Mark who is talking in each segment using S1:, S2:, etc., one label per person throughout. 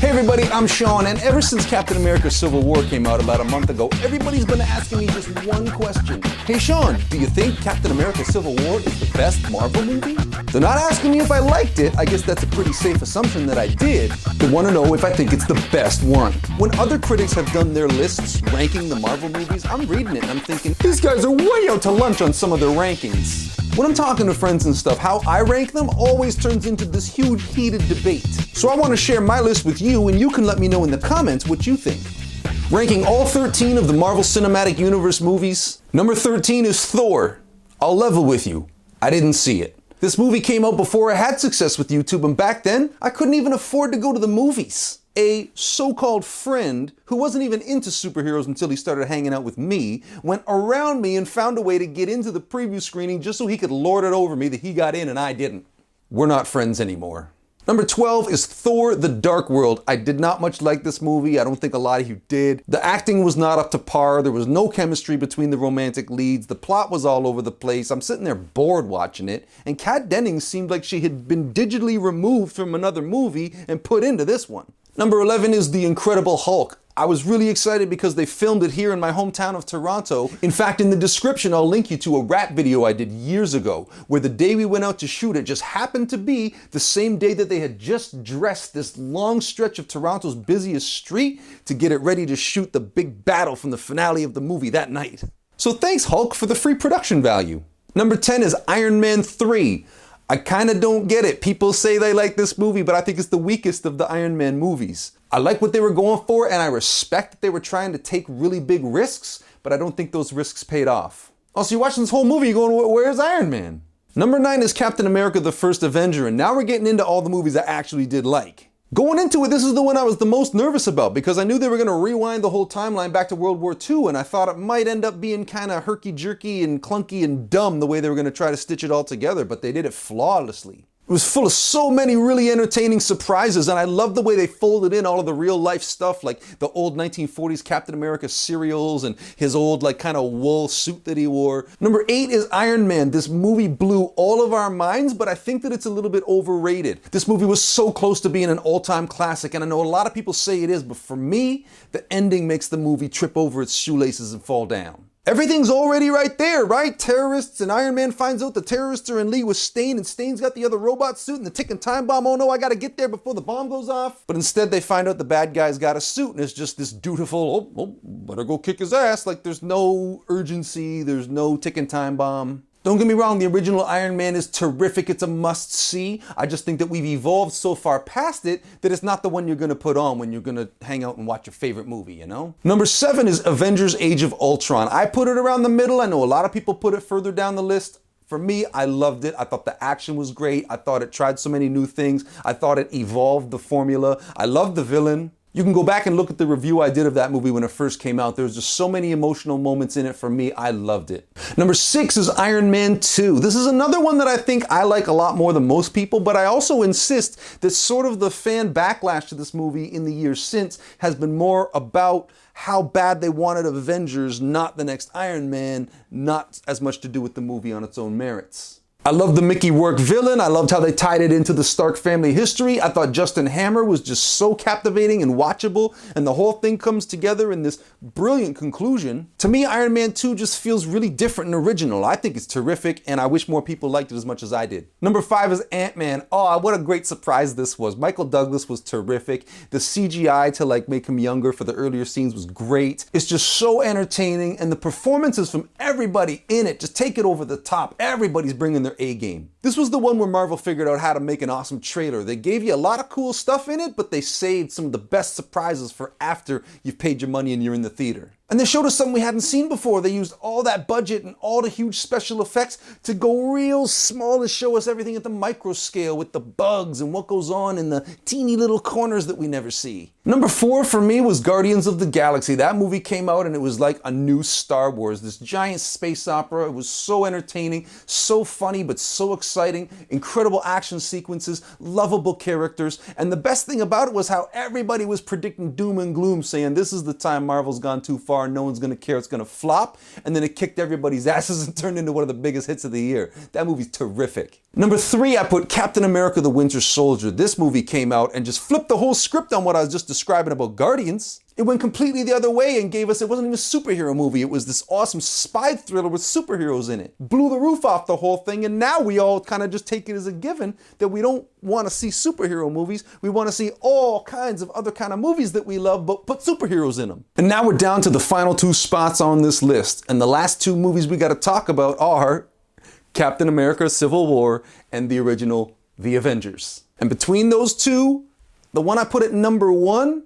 S1: Hey everybody, I'm Sean, and ever since Captain America Civil War came out about a month ago, everybody's been asking me just one question. Hey Sean, do you think Captain America Civil War is the best Marvel movie? They're not asking me if I liked it. I guess that's a pretty safe assumption that I did. They want to know if I think it's the best one. When other critics have done their lists ranking the Marvel movies, I'm reading it and I'm thinking, these guys are way out to lunch on some of their rankings. When I'm talking to friends and stuff, how I rank them always turns into this huge heated debate. So I want to share my list with you, and you can let me know in the comments what you think. Ranking all 13 of the Marvel Cinematic Universe movies, number 13 is Thor. I'll level with you, I didn't see it. This movie came out before I had success with YouTube, and back then, I couldn't even afford to go to the movies. A so-called friend, who wasn't even into superheroes until he started hanging out with me, went around me and found a way to get into the preview screening just so he could lord it over me that he got in and I didn't. We're not friends anymore. Number 12 is Thor: The Dark World. I did not much like this movie. I don't think a lot of you did. The acting was not up to par. There was no chemistry between the romantic leads. The plot was all over the place. I'm sitting there bored watching it. And Kat Dennings seemed like she had been digitally removed from another movie and put into this one. Number 11 is The Incredible Hulk. I was really excited because they filmed it here in my hometown of Toronto. In fact, in the description, I'll link you to a rap video I did years ago, where the day we went out to shoot it just happened to be the same day that they had just dressed this long stretch of Toronto's busiest street to get it ready to shoot the big battle from the finale of the movie that night. So thanks, Hulk, for the free production value. Number 10 is Iron Man 3. I kind of don't get it. People say they like this movie, but I think it's the weakest of the Iron Man movies. I like what they were going for, and I respect that they were trying to take really big risks, but I don't think those risks paid off. Also, you're watching this whole movie, you're going, where's Iron Man? Number 9 is Captain America: The First Avenger, and now we're getting into all the movies I actually did like. Going into it, this is the one I was the most nervous about because I knew they were going to rewind the whole timeline back to World War II, and I thought it might end up being kind of herky-jerky and clunky and dumb the way they were going to try to stitch it all together, but they did it flawlessly. It was full of so many really entertaining surprises, and I love the way they folded in all of the real life stuff, like the old 1940s Captain America cereals and his old kind of wool suit that he wore. Number 8 is Iron Man. This movie blew all of our minds, but I think that it's a little bit overrated. This movie was so close to being an all-time classic, and I know a lot of people say it is, but for me, the ending makes the movie trip over its shoelaces and fall down. Everything's already right there, right? Terrorists, and Iron Man finds out the terrorists are in league with Stain, and Stain's got the other robot suit and the ticking time bomb. Oh no, I gotta get there before the bomb goes off. But instead they find out the bad guy's got a suit, and it's just this dutiful, oh, better go kick his ass. Like there's no urgency, there's no ticking time bomb. Don't get me wrong, the original Iron Man is terrific, it's a must-see. I just think that we've evolved so far past it that it's not the one you're gonna put on when you're gonna hang out and watch your favorite movie, you know? Number 7 is Avengers: Age of Ultron. I put it around the middle. I know a lot of people put it further down the list. For me, I loved it. I thought the action was great. I thought it tried so many new things. I thought it evolved the formula. I loved the villain. You can go back and look at the review I did of that movie when it first came out. There was just so many emotional moments in it for me. I loved it. Number 6 is Iron Man 2. This is another one that I think I like a lot more than most people, but I also insist that sort of the fan backlash to this movie in the years since has been more about how bad they wanted Avengers, not the next Iron Man, not as much to do with the movie on its own merits. I loved the Mickey Rourke villain. I loved how they tied it into the Stark family history. I thought Justin Hammer was just so captivating and watchable, and the whole thing comes together in this brilliant conclusion. To me, Iron Man 2 just feels really different and original. I think it's terrific, and I wish more people liked it as much as I did. Number 5 is Ant-Man. Oh, what a great surprise this was. Michael Douglas was terrific. The CGI to make him younger for the earlier scenes was great. It's just so entertaining, and the performances from everybody in it just take it over the top. Everybody's bringing their A-game. This was the one where Marvel figured out how to make an awesome trailer. They gave you a lot of cool stuff in it, but they saved some of the best surprises for after you've paid your money and you're in the theater. And they showed us something we hadn't seen before. They used all that budget and all the huge special effects to go real small and show us everything at the micro scale with the bugs and what goes on in the teeny little corners that we never see. Number 4 for me was Guardians of the Galaxy. That movie came out and it was like a new Star Wars, this giant space opera. It was so entertaining, so funny, but so exciting, incredible action sequences, lovable characters, and the best thing about it was how everybody was predicting doom and gloom, saying this is the time Marvel's gone too far. far, no one's gonna care, it's gonna flop, and then it kicked everybody's asses and turned into one of the biggest hits of the year. That movie's terrific. Number 3, I put Captain America the Winter Soldier. This movie came out and just flipped the whole script on what I was just describing about Guardians. It went completely the other way and gave us, it wasn't even a superhero movie, it was this awesome spy thriller with superheroes in it. Blew the roof off the whole thing, and now we all kind of just take it as a given that we don't want to see superhero movies, we want to see all kinds of other kind of movies that we love, but put superheroes in them. And now we're down to the final 2 spots on this list, and the last 2 movies we got to talk about are Captain America Civil War and the original The Avengers. And between those 2, the one I put at number 1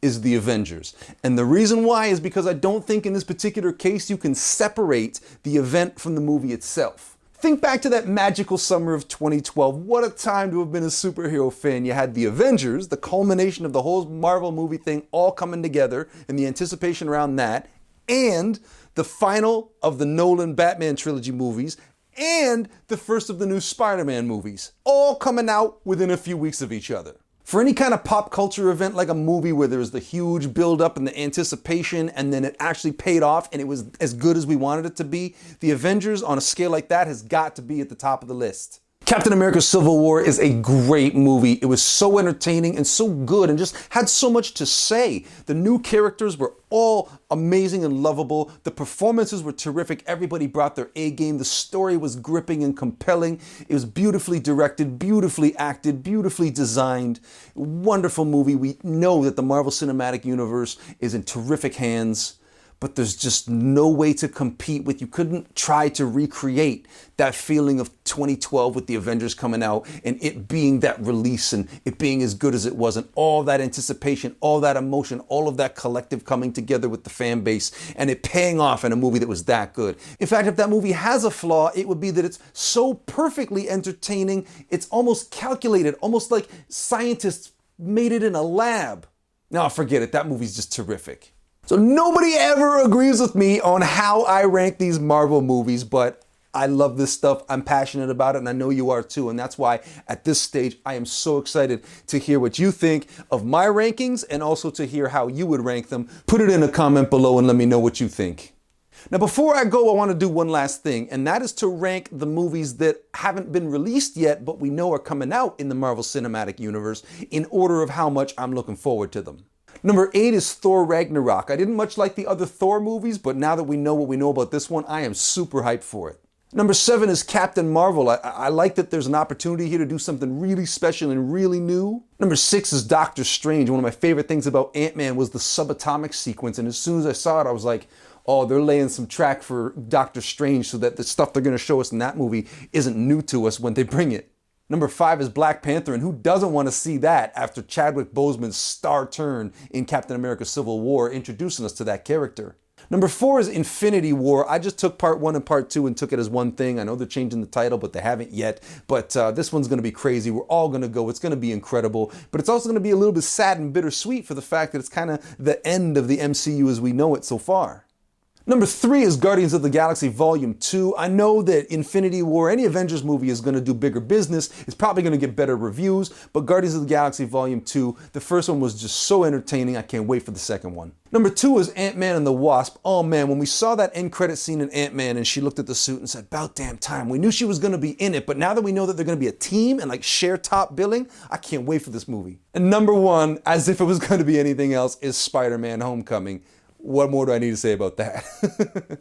S1: is The Avengers. And the reason why is because I don't think in this particular case you can separate the event from the movie itself. Think back to that magical summer of 2012. What a time to have been a superhero fan. You had The Avengers, the culmination of the whole Marvel movie thing all coming together and the anticipation around that, and the final of the Nolan Batman trilogy movies, and the first of the new Spider-Man movies, all coming out within a few weeks of each other. For any kind of pop culture event like a movie where there's the huge build-up and the anticipation and then it actually paid off and it was as good as we wanted it to be, The Avengers on a scale like that has got to be at the top of the list. Captain America Civil War is a great movie. It was so entertaining and so good and just had so much to say. The new characters were all amazing and lovable. The performances were terrific. Everybody brought their A game. The story was gripping and compelling. It was beautifully directed, beautifully acted, beautifully designed. Wonderful movie. We know that the Marvel Cinematic Universe is in terrific hands, but there's just no way to compete with. You couldn't try to recreate that feeling of 2012 with the Avengers coming out and it being that release and it being as good as it was and all that anticipation, all that emotion, all of that collective coming together with the fan base and it paying off in a movie that was that good. In fact, if that movie has a flaw, it would be that it's so perfectly entertaining, it's almost calculated, almost like scientists made it in a lab. No, forget it, that movie's just terrific. So nobody ever agrees with me on how I rank these Marvel movies, but I love this stuff. I'm passionate about it, and I know you are too. And that's why at this stage, I am so excited to hear what you think of my rankings and also to hear how you would rank them. Put it in a comment below and let me know what you think. Now, before I go, I want to do one last thing, and that is to rank the movies that haven't been released yet, but we know are coming out in the Marvel Cinematic Universe in order of how much I'm looking forward to them. Number 8 is Thor Ragnarok. I didn't much like the other Thor movies, but now that we know what we know about this one, I am super hyped for it. Number 7 is Captain Marvel. I like that there's an opportunity here to do something really special and really new. Number 6 is Doctor Strange. One of my favorite things about Ant-Man was the subatomic sequence, and as soon as I saw it, I was like, oh, they're laying some track for Doctor Strange so that the stuff they're going to show us in that movie isn't new to us when they bring it. Number 5 is Black Panther, and who doesn't want to see that after Chadwick Boseman's star turn in Captain America Civil War, introducing us to that character. Number 4 is Infinity War. I just took part 1 and part 2 and took it as one thing. I know they're changing the title, but they haven't yet. But this one's going to be crazy. We're all going to go. It's going to be incredible. But it's also going to be a little bit sad and bittersweet for the fact that it's kind of the end of the MCU as we know it so far. Number 3 is Guardians of the Galaxy Volume 2. I know that Infinity War, any Avengers movie is going to do bigger business. It's probably going to get better reviews, but Guardians of the Galaxy Volume 2, the first one was just so entertaining, I can't wait for the second one. Number 2 is Ant-Man and the Wasp. Oh man, when we saw that end credit scene in Ant-Man and she looked at the suit and said, about damn time. We knew she was going to be in it, but now that we know that they're going to be a team and like share top billing, I can't wait for this movie. And number 1, as if it was going to be anything else, is Spider-Man Homecoming. What more do I need to say about that?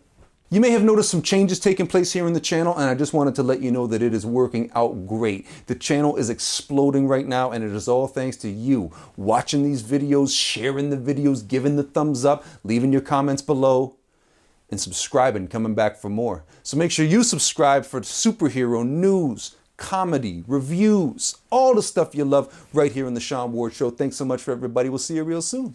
S1: You may have noticed some changes taking place here in the channel, and I just wanted to let you know that it is working out great. The channel is exploding right now, and it is all thanks to you watching these videos, sharing the videos, giving the thumbs up, leaving your comments below, and subscribing, coming back for more. So make sure you subscribe for superhero news, comedy, reviews, all the stuff you love right here in The Sean Ward Show. Thanks so much for everybody. We'll see you real soon.